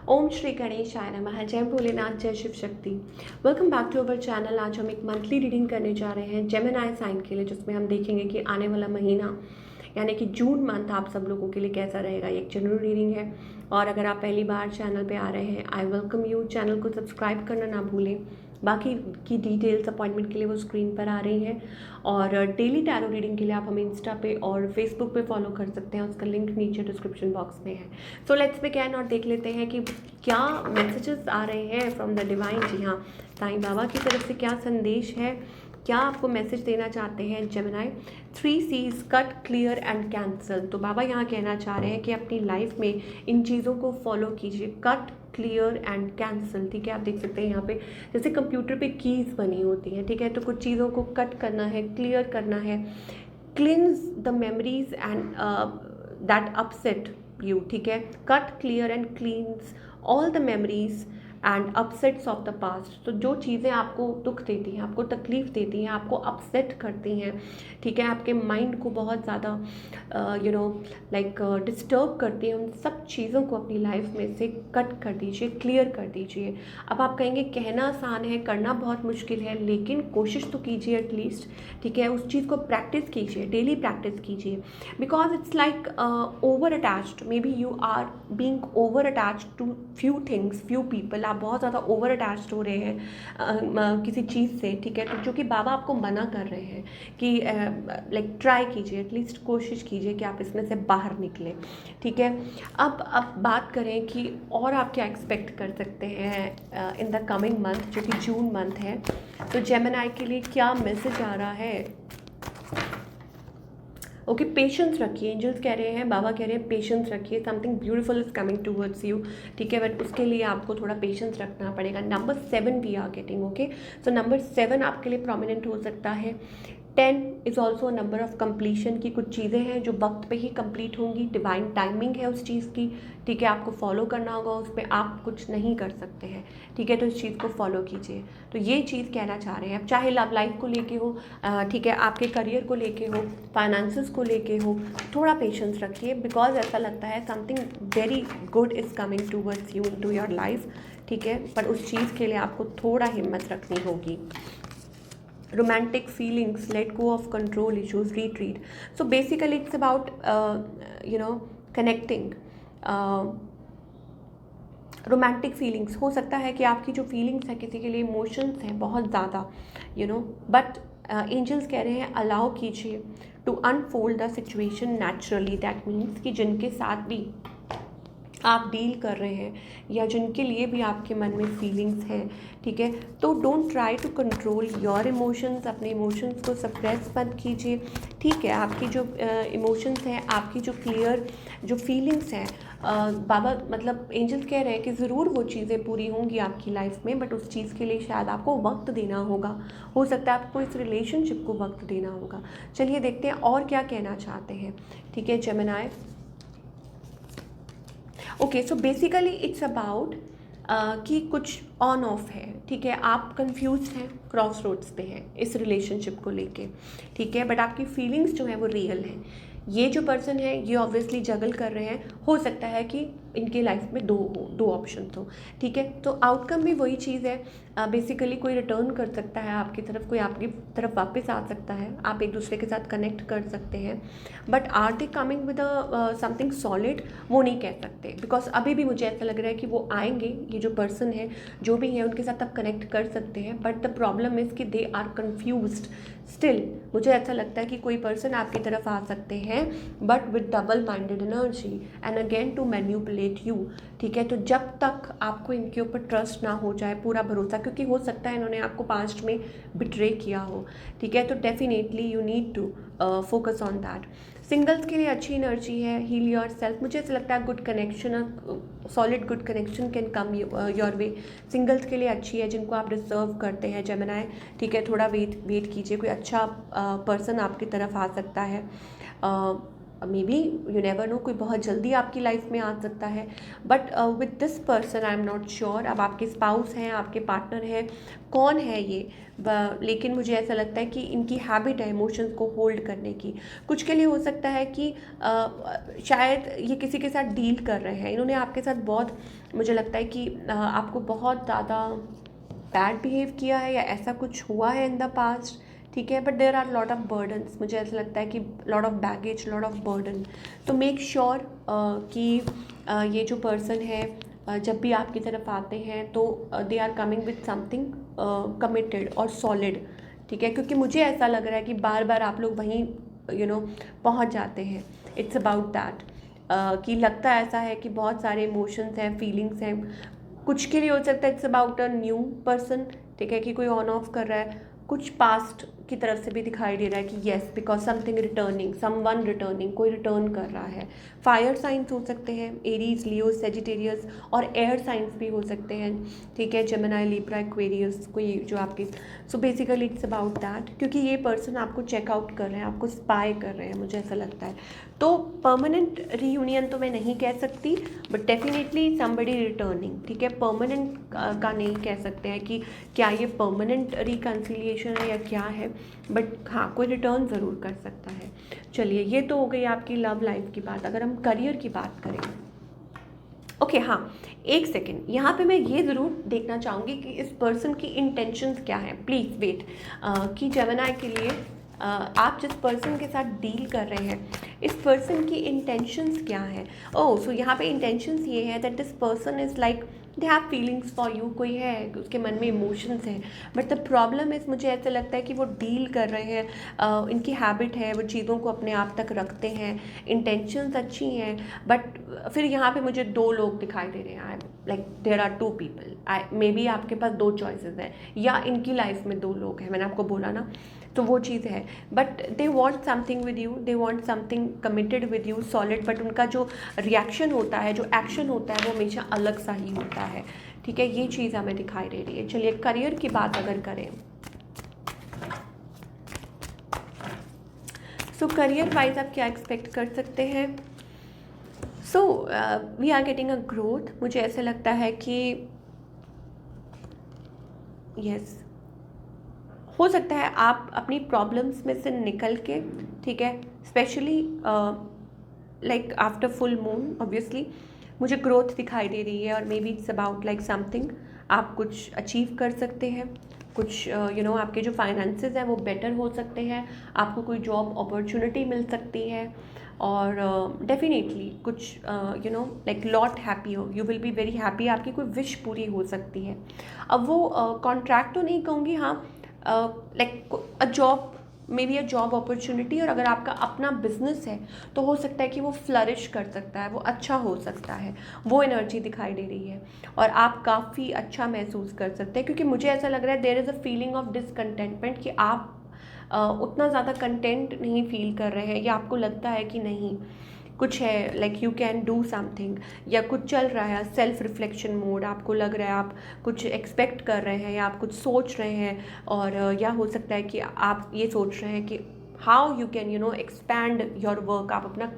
ओम श्री गणेशाय नमः। जय भोलेनाथ, जय Shiv Shakti. Welcome back to our channel. आज हम एक मंथली रीडिंग करने जा रहे हैं जेमिनी साइन के लिए, जिसमें हम देखेंगे कि आने वाला महीना यानी कि जून मंथ आप सब लोगों के लिए कैसा रहेगा। ये एक जनरल रीडिंग है और अगर आप पहली बार चैनल पे आ रहे हैं, आई वेलकम यू। चैनल को सब्सक्राइब करना ना भूलें। बाकी की डिटेल्स अपॉइंटमेंट के लिए वो स्क्रीन पर आ रही हैं। और डेली टैरो रीडिंग के लिए आप हमें इंस्टा पे और फेसबुक पे फॉलो कर सकते हैं, उसका लिंक नीचे डिस्क्रिप्शन बॉक्स में है। सो लेट्स बिगिन और देख लेते हैं कि क्या मैसेजेस आ रहे हैं फ्रॉम द डिवाइन। जी हाँ, साईं बाबा की तरफ से क्या संदेश है, क्या आपको मैसेज देना चाहते हैं Gemini. 3 C's cut, clear and cancel. तो बाबा यहाँ कहना चाह रहे हैं कि अपनी लाइफ में इन चीज़ों को फॉलो कीजिए, कट, क्लियर एंड कैंसल। ठीक है, आप देख सकते हैं यहाँ पे जैसे कंप्यूटर पे कीज़ बनी होती हैं। ठीक है, तो कुछ चीज़ों को कट करना है, क्लियर करना है, cleanse the memories and that upset you. ठीक है, cut, clear and cleans all the memories and upsets of the past. तो जो चीज़ें आपको दुख देती हैं, आपको तकलीफ़ देती हैं, आपको अपसेट करती हैं, ठीक है, आपके माइंड को बहुत ज़्यादा डिस्टर्ब करती हैं, उन सब चीज़ों को अपनी लाइफ में से कट कर दीजिए, क्लियर कर दीजिए। अब आप कहेंगे कहना आसान है, करना बहुत मुश्किल है, लेकिन कोशिश तो कीजिए एटलीस्ट। ठीक है, उस चीज़ को प्रैक्टिस कीजिए, डेली प्रैक्टिस कीजिए। Because it's like over attached, maybe you are being over attached to few things, few people. आप बहुत ज़्यादा ओवर अटैच्ड हो रहे हैं किसी चीज़ से। ठीक है, तो जो कि बाबा आपको मना कर रहे हैं कि लाइक ट्राई कीजिए, एटलीस्ट कोशिश कीजिए कि आप इसमें से बाहर निकलें। ठीक है, अब बात करें कि और आप क्या एक्सपेक्ट कर सकते हैं इन द कमिंग मंथ, जो कि जून मंथ है। तो जेमिनी के लिए क्या मैसेज आ रहा है। ओके, पेशेंस रखिए। एंजल्स कह रहे हैं, बाबा कह रहे हैं पेशेंस रखिए, something beautiful is coming towards you. ठीक है, बट उसके लिए आपको थोड़ा पेशेंस रखना पड़ेगा। Number 7 we are getting. Okay, so number 7 आपके लिए प्रोमिनेंट हो सकता है। 10 is also a number of completion की कुछ चीज़ें हैं जो वक्त पे ही कंप्लीट होंगी, डिवाइन टाइमिंग है उस चीज़ की। ठीक है, आपको फॉलो करना होगा, उस पर आप कुछ नहीं कर सकते हैं। ठीक है, तो इस चीज़ को फॉलो कीजिए। तो ये चीज़ कहना चाह रहे हैं। अब चाहे लव लाइफ को लेके हो, ठीक है, आपके करियर को लेके हो, फाइनेंसेस को लेके हो, थोड़ा पेशेंस रखिए। बिकॉज ऐसा लगता है something very good is coming towards you into your life. ठीक है, पर उस चीज़ के लिए आपको थोड़ा हिम्मत रखनी होगी। Romantic feelings, let go of control issues, retreat. So basically it's about connecting. Romantic feelings हो सकता है कि आपकी जो फीलिंग्स है किसी के लिए, इमोशंस हैं बहुत ज़्यादा, बट एंजल्स कह रहे हैं अलाउ कीजिए to unfold the situation naturally. That means कि जिनके साथ भी आप डील कर रहे हैं या जिनके लिए भी आपके मन में फीलिंग्स हैं, ठीक है, तो don't try to control your emotions. अपने इमोशंस को सप्रेस मत कीजिए। ठीक है, आपकी जो इमोशंस हैं, आपकी जो क्लियर जो फीलिंग्स हैं, बाबा मतलब एंजल्स कह रहे हैं कि ज़रूर वो चीज़ें पूरी होंगी आपकी लाइफ में, बट उस चीज़ के लिए शायद आपको वक्त देना होगा। हो सकता है आपको इस रिलेशनशिप को वक्त देना होगा। चलिए देखते हैं और क्या कहना चाहते हैं। ठीक है Gemini. Okay, so basically it's about कि कुछ ऑन ऑफ है। ठीक है, आप कंफ्यूज हैं, क्रॉस रोड्स पे हैं इस रिलेशनशिप को लेके। ठीक है, बट आपकी फीलिंग्स जो हैं वो रियल हैं। ये जो पर्सन है ये ऑब्वियसली जगल कर रहे हैं। हो सकता है कि इनके लाइफ में दो ऑप्शन हो। ठीक है, तो आउटकम भी वही चीज़ है। बेसिकली कोई रिटर्न कर सकता है आपकी तरफ, कोई आपकी तरफ वापस आ सकता है, आप एक दूसरे के साथ कनेक्ट कर सकते हैं। But are they coming with something solid, वो नहीं कह सकते। बिकॉज अभी भी मुझे ऐसा लग रहा है कि वो आएंगे, ये जो पर्सन है जो भी है उनके साथ आप कनेक्ट कर सकते हैं। बट द प्रॉब्लम इज़ कि दे आर कन्फ्यूज्ड स्टिल। मुझे ऐसा लगता है कि कोई पर्सन आपकी तरफ आ सकते हैं but with double minded energy and again to manipulate you. ठीक है, तो जब तक आपको इनके ऊपर ट्रस्ट ना हो जाए, पूरा भरोसा, क्योंकि हो सकता है इन्होंने आपको पास्ट में बिट्रे किया हो। ठीक है, तो definitely you need to focus on that. Singles के लिए अच्छी एनर्जी है, हील योर सेल्फ। मुझे ऐसा लगता है good connection, solid good connection can come your way. Singles के लिए अच्छी है, जिनको आप डिजर्व करते हैं जेमिनी। ठीक है, थोड़ा वेट कीजिए, कोई अच्छा पर्सन आपकी तरफ आ सकता है। Maybe you never know, कोई बहुत जल्दी आपकी लाइफ में आ सकता है, but with this person I am not sure. अब आपके स्पाउस हैं, आपके पार्टनर हैं, कौन है ये, लेकिन मुझे ऐसा लगता है कि इनकी हैबिट है इमोशंस को होल्ड करने की। कुछ के लिए हो सकता है कि शायद ये किसी के साथ डील कर रहे हैं, इन्होंने आपके साथ बहुत, मुझे लगता है कि आपको बहुत ज़्यादा बैड बिहेव किया है या ऐसा कुछ हुआ है इन द पास्ट, ठीक है, but there are lot of burdens. मुझे ऐसा लगता है कि lot of baggage, lot of burden. तो मेक श्योर कि ये जो पर्सन है जब भी आपकी तरफ आते हैं तो they are coming with something committed और सॉलिड, ठीक है, क्योंकि मुझे ऐसा लग रहा है कि बार बार आप लोग वहीं पहुंच जाते हैं। इट्स अबाउट दैट कि लगता ऐसा है कि बहुत सारे इमोशंस हैं, फीलिंग्स हैं। कुछ के लिए हो सकता है it's about a new person, ठीक है, कि कोई ऑन ऑफ कर रहा है। कुछ पास्ट की तरफ से भी दिखाई दे रहा है कि yes, because something returning, someone returning, कोई रिटर्न कर रहा है। फायर साइंस हो सकते हैं, एरीज, लियो, सेजिटेरियस, और एयर साइंस भी हो सकते हैं, ठीक है, जेमिनी, लिब्रा, एक्वेरियस, कोई जो आपके। So basically it's about that, क्योंकि ये पर्सन आपको चेकआउट कर रहे हैं, आपको स्पाई कर रहे हैं, मुझे ऐसा लगता है। तो परमानेंट रीयूनियन तो मैं नहीं कह सकती, बट डेफिनेटली समबडी रिटर्निंग, ठीक है। परमानेंट का नहीं कह सकते हैं कि क्या ये परमानेंट रिकन्सिलिएशन है या क्या है, बट हाँ, कोई रिटर्न ज़रूर कर सकता है। चलिए, ये तो हो गई आपकी लव लाइफ की बात। अगर हम करियर की बात करें, ओके, हाँ, एक सेकेंड, यहाँ पे मैं ये ज़रूर देखना चाहूँगी कि इस पर्सन की इंटेंशंस क्या हैं। प्लीज़ वेट, कि जेमिनी के लिए आप जिस पर्सन के साथ डील कर रहे हैं, इस पर्सन की इंटेंशंस क्या हैं। ओह, सो यहाँ पे इंटेंशंस ये है that this person is like they have feelings for you, कोई है उसके मन में इमोशंस हैं, बट द प्रॉब्लम इज़, मुझे ऐसा लगता है कि वो डील कर रहे हैं, इनकी हैबिट है, वो चीज़ों को अपने आप तक रखते हैं। इंटेंशंस अच्छी हैं, बट फिर यहाँ पे मुझे दो लोग दिखाई दे रहे हैं। Like there are two people, maybe आपके पास दो चॉइसेस हैं, या इनकी लाइफ में दो लोग हैं, मैंने आपको बोला ना, तो वो चीज़ है। But they want something with you, they want something committed with you, solid, but उनका जो रिएक्शन होता है, जो एक्शन होता है, वो हमेशा अलग सा ही होता है, ठीक है। ये चीज़ हमें दिखाई दे रही है। चलिए, करियर की बात अगर करें, सो करियर वाइज आप क्या एक्सपेक्ट कर सकते हैं। So we are getting a growth. मुझे ऐसा लगता है कि यस, हो सकता है आप अपनी प्रॉब्लम्स में से निकल के, ठीक है, specially like after full moon, obviously मुझे ग्रोथ दिखाई दे रही है, और may be it's about like something आप कुछ अचीव कर सकते हैं, कुछ आपके जो फाइनेंसेस हैं वो बेटर हो सकते हैं, आपको कोई जॉब अपॉर्चुनिटी मिल सकती है, और डेफिनेटली कुछ लाइक लॉट हैप्पी हो, you will be very happy, आपकी कोई विश पूरी हो सकती है। अब वो कॉन्ट्रैक्ट तो नहीं कहूँगी, हाँ, like a job, may be a job opportunity, और अगर आपका अपना बिजनेस है तो हो सकता है कि वो फ्लरिश कर सकता है, वो अच्छा हो सकता है, वो एनर्जी दिखाई दे रही है, और आप काफ़ी अच्छा महसूस कर सकते हैं, क्योंकि मुझे ऐसा लग रहा है there is a feeling of discontentment, कि आप उतना ज़्यादा कंटेंट नहीं फील कर रहे हैं, या आपको लगता है कि नहीं कुछ है, like you can do something, या कुछ चल रहा है सेल्फ रिफ्लेक्शन मोड, आपको लग रहा है आप कुछ एक्सपेक्ट कर रहे हैं, या आप कुछ सोच रहे हैं, और या हो सकता है कि आप ये सोच रहे हैं कि how you can expand your work, आप अपना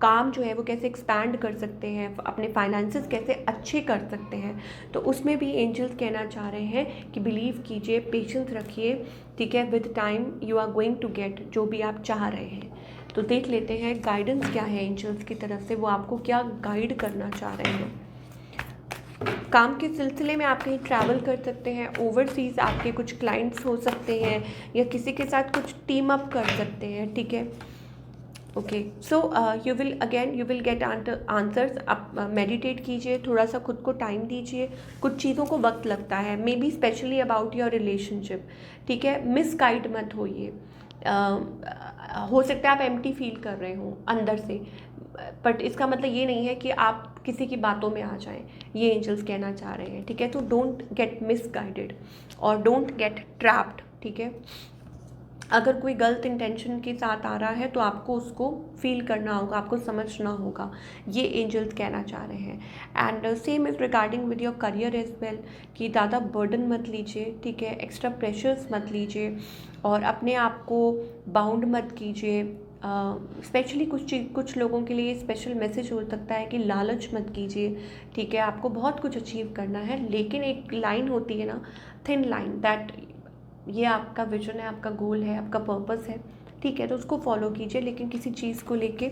काम जो है वो कैसे एक्सपैंड कर सकते हैं, अपने फाइनेंसेस कैसे अच्छे कर सकते हैं। तो उसमें भी एंजल्स कहना चाह रहे हैं कि बिलीव कीजिए, पेशेंस रखिए, ठीक है, with time you are going to get जो भी आप चाह रहे हैं। तो देख लेते हैं गाइडेंस क्या है एंजल्स की तरफ से, वो आपको क्या गाइड करना चाह रहे हैं। काम के सिलसिले में आप कहीं ट्रैवल कर सकते हैं, ओवरसीज़ आपके कुछ क्लाइंट्स हो सकते हैं, या किसी के साथ कुछ टीम अप कर सकते हैं, ठीक है। Okay, so you will get answers. आप मेडिटेट कीजिए, थोड़ा सा खुद को टाइम दीजिए, कुछ चीज़ों को वक्त लगता है, may be specially about your relationship, ठीक है। मिसगाइड मत होइए, हो सकता है आप एम्प्टी फील कर रहे हो अंदर से, बट इसका मतलब ये नहीं है कि आप किसी की बातों में आ जाएं, ये एंजल्स कहना चाह रहे हैं, ठीक है। तो डोंट गेट मिसगाइडेड और डोंट गेट ट्रैप्ड, ठीक है। अगर कोई गलत इंटेंशन के साथ आ रहा है तो आपको उसको फील करना होगा, आपको समझना होगा, ये एंजल्स कहना चाह रहे हैं। And same is regarding with your career as well, कि ज़्यादा बर्डन मत लीजिए, ठीक है, एक्स्ट्रा प्रेशर्स मत लीजिए, और अपने आप को बाउंड मत कीजिए, स्पेशली कुछ लोगों के लिए स्पेशल मैसेज हो सकता है कि लालच मत कीजिए, ठीक है। आपको बहुत कुछ अचीव करना है, लेकिन एक लाइन होती है ना, थिन लाइन, दैट ये आपका विजन है, आपका गोल है, आपका पर्पस है, ठीक है, तो उसको फॉलो कीजिए, लेकिन किसी चीज़ को लेके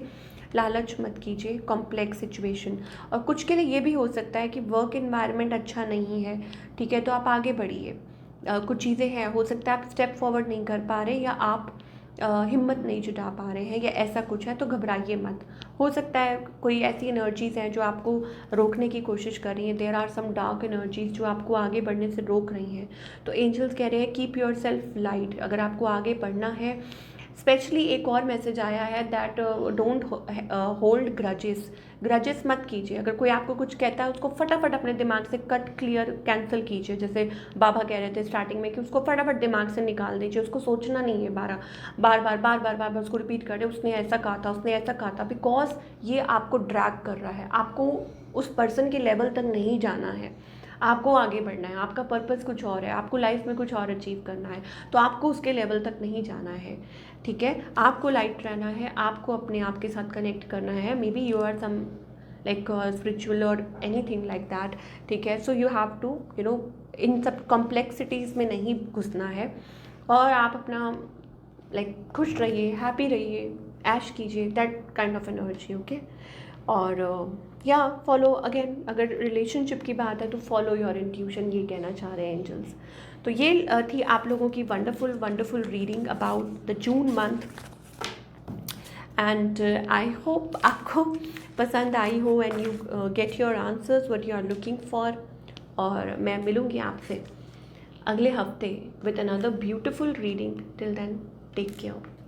लालच मत कीजिए। कॉम्प्लेक्स सिचुएशन, और कुछ के लिए ये भी हो सकता है कि वर्क एनवायरनमेंट अच्छा नहीं है, ठीक है, तो आप आगे बढ़िए। कुछ चीज़ें हैं, हो सकता है आप स्टेप फॉरवर्ड नहीं कर पा रहे, या आप हिम्मत नहीं जुटा पा रहे हैं, या ऐसा कुछ है, तो घबराइए मत। हो सकता है कोई ऐसी एनर्जीज़ हैं जो आपको रोकने की कोशिश कर रही हैं, there are some dark energies जो आपको आगे बढ़ने से रोक रही हैं। तो एंजल्स कह रहे हैं कीप योर सेल्फ लाइट, अगर आपको आगे बढ़ना है। स्पेशली एक और मैसेज आया है दैट डोंट होल्ड ग्रजेस मत कीजिए। अगर कोई आपको कुछ कहता है उसको फटाफट अपने दिमाग से कट क्लियर कैंसिल कीजिए। जैसे बाबा कह रहे थे स्टार्टिंग में कि उसको फटाफट दिमाग से निकाल दीजिए, उसको सोचना नहीं है बार बार उसको रिपीट कर दे, उसने ऐसा कहा था, उसने ऐसा कहा था, बिकॉज ये आपको ड्रैग कर रहा है। आपको उस पर्सन के लेवल तक नहीं जाना है, आपको आगे बढ़ना है, आपका पर्पस कुछ और है, आपको लाइफ में कुछ और अचीव करना है, तो आपको उसके लेवल तक नहीं जाना है, ठीक है। आपको लाइट रहना है, आपको अपने आप के साथ कनेक्ट करना है। Maybe you are some like spiritual और एनीथिंग लाइक दैट, ठीक है। सो यू हैव टू इन सब कॉम्प्लेक्सिटीज़ में नहीं घुसना है, और आप अपना लाइक खुश रहिए, हैप्पी रहिए, ऐश कीजिए, that kind of energy, okay. और या फॉलो अगेन, अगर रिलेशनशिप की बात है तो फॉलो योर इंट्यूशन, ये कहना चाह रहे हैं एंजल्स। तो ये थी आप लोगों की wonderful reading about the June month, and I hope आपको पसंद आई हो and you get your answers what you are looking for. और मैं मिलूँगी आपसे अगले हफ्ते with another beautiful reading. Till then take care.